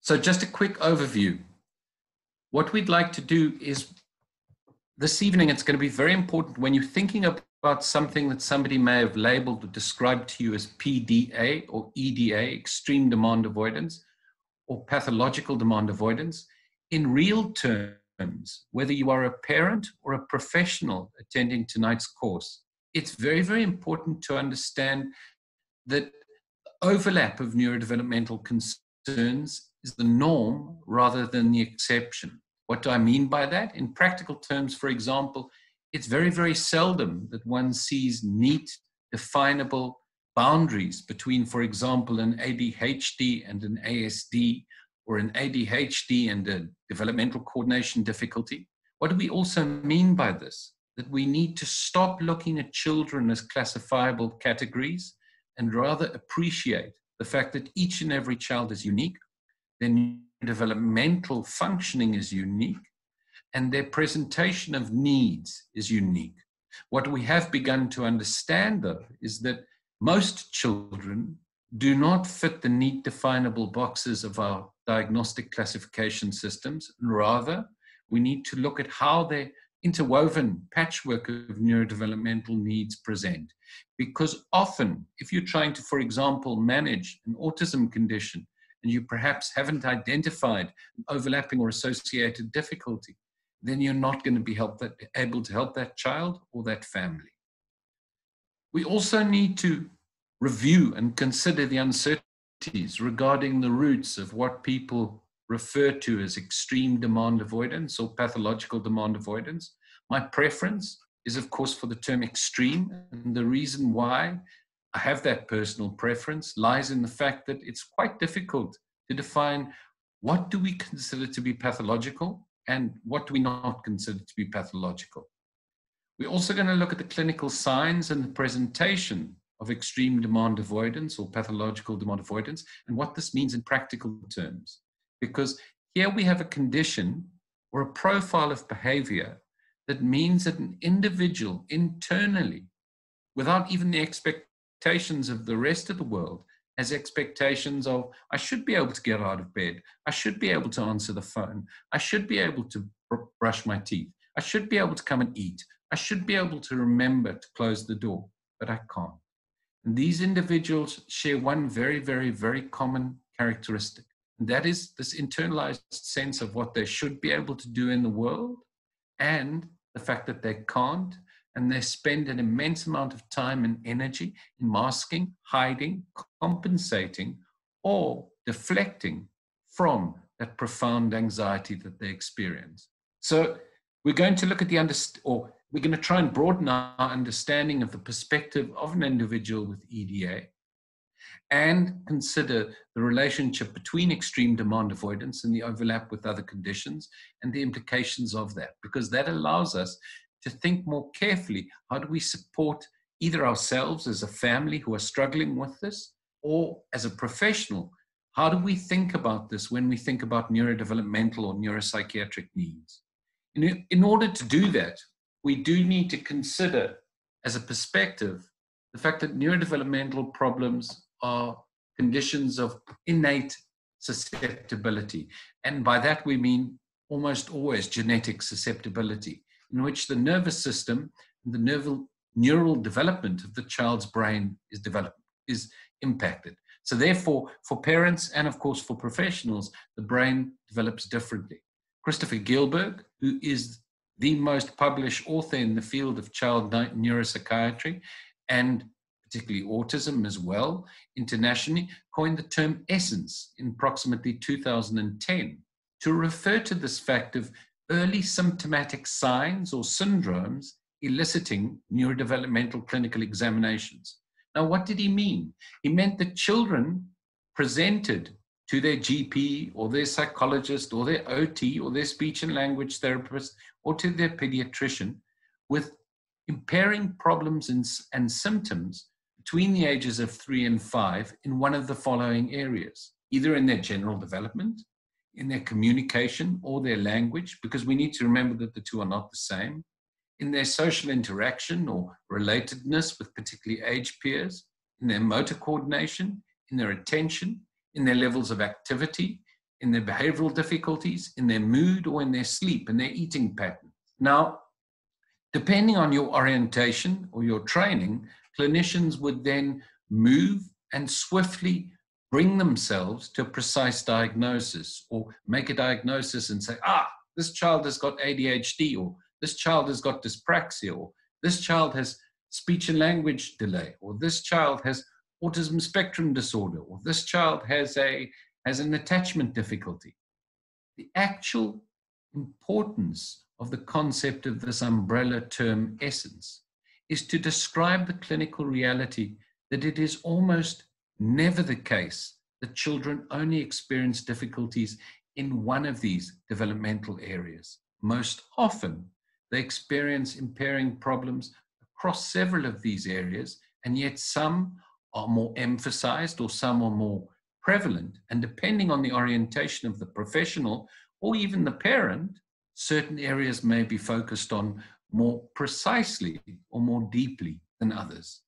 So just a quick overview. What we'd like to do is, this evening, it's going to be very important when you're thinking about something that somebody may have labeled or described to you as PDA or EDA, extreme demand avoidance, or pathological demand avoidance, in real terms, whether you are a parent or a professional attending tonight's course, it's very, very important to understand that the overlap of neurodevelopmental concerns is the norm rather than the exception. What do I mean by that? In practical terms, for example, it's very, very seldom that one sees neat, definable boundaries between, for example, an ADHD and an ASD, or an ADHD and a developmental coordination difficulty. What do we also mean by this? That we need to stop looking at children as classifiable categories and rather appreciate the fact that each and every child is unique, their developmental functioning is unique, and their presentation of needs is unique. What we have begun to understand, though, is that most children do not fit the neat, definable boxes of our diagnostic classification systems. Rather, we need to look at how their interwoven patchwork of neurodevelopmental needs present. Because often, if you're trying to, for example, manage an autism condition, and you perhaps haven't identified an overlapping or associated difficulty, then you're not going to be able to help that child or that family. We also need to review and consider the uncertainties regarding the roots of what people refer to as extreme demand avoidance or pathological demand avoidance. My preference is, of course, for the term extreme, and the reason why I have that personal preference lies in the fact that it's quite difficult to define what do we consider to be pathological and what do we not consider to be pathological. We're also going to look at the clinical signs and the presentation of extreme demand avoidance or pathological demand avoidance and what this means in practical terms. Because here we have a condition or a profile of behavior that means that an individual internally, without even the expectations of the rest of the world, has expectations of, I should be able to get out of bed, I should be able to answer the phone, I should be able to brush my teeth, I should be able to come and eat, I should be able to remember to close the door, but I can't. And these individuals share one very, very, very common characteristic, and that is this internalized sense of what they should be able to do in the world and the fact that they can't, and they spend an immense amount of time and energy in masking, hiding, compensating, or deflecting from that profound anxiety that they experience. So we're going to look at we're going to try and broaden our understanding of the perspective of an individual with EDA and consider the relationship between extreme demand avoidance and the overlap with other conditions and the implications of that, because that allows us to think more carefully, how do we support either ourselves as a family who are struggling with this, or as a professional, how do we think about this when we think about neurodevelopmental or neuropsychiatric needs? In order to do that, we do need to consider as a perspective the fact that neurodevelopmental problems are conditions of innate susceptibility. And by that we mean almost always genetic susceptibility, in which the nervous system and the neural development of the child's brain is impacted. So therefore, for parents and of course for professionals, the brain develops differently. Christopher Gilberg, who is the most published author in the field of child neuropsychiatry and particularly autism as well, internationally, coined the term essence in approximately 2010 to refer to this fact of early symptomatic signs or syndromes eliciting neurodevelopmental clinical examinations. Now, what did he mean? He meant that children presented to their GP or their psychologist or their OT or their speech and language therapist or to their pediatrician with impairing problems and symptoms between the ages of 3 and 5 in one of the following areas, either in their general development, in their communication or their language, because we need to remember that the two are not the same, in their social interaction or relatedness with particularly age peers, in their motor coordination, in their attention, in their levels of activity, in their behavioral difficulties, in their mood, or in their sleep, in their eating pattern. Now, depending on your orientation or your training, clinicians would then move and swiftly bring themselves to a precise diagnosis, or make a diagnosis and say, this child has got ADHD, or this child has got dyspraxia, or this child has speech and language delay, or this child has autism spectrum disorder, or this child has an attachment difficulty. The actual importance of the concept of this umbrella term essence is to describe the clinical reality that it is almost never the case that children only experience difficulties in one of these developmental areas. Most often, they experience impairing problems across several of these areas, and yet some are more emphasized or some are more prevalent. And depending on the orientation of the professional or even the parent, certain areas may be focused on more precisely or more deeply than others.